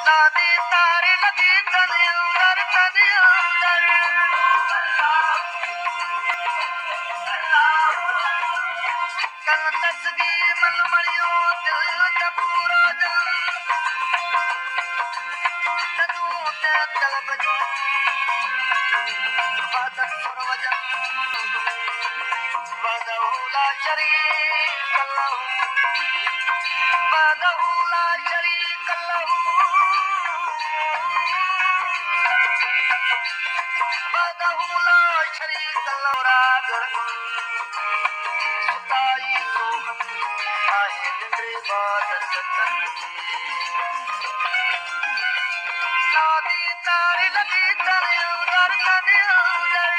ਲਾਦੀ ਤਾਰੇ ਲਗੀ ਤਨ ਅੰਦਰ ਕਲ ਤਸਦੀ ਮਨ ਮਲਿਓ ਦਿਲ ਦਾ ਪੂਰਾ ਜਨ ਤੂੰ ਤੇ ਤਲਬ ਜੂ ਬਾਦਲ ਸਰਵਜਨ لا شريك له وحده لا شريك له وحده لا شريك له راغر ستائی تو آئے عبادت لادی تاری لگی تاری اندر کدی اندر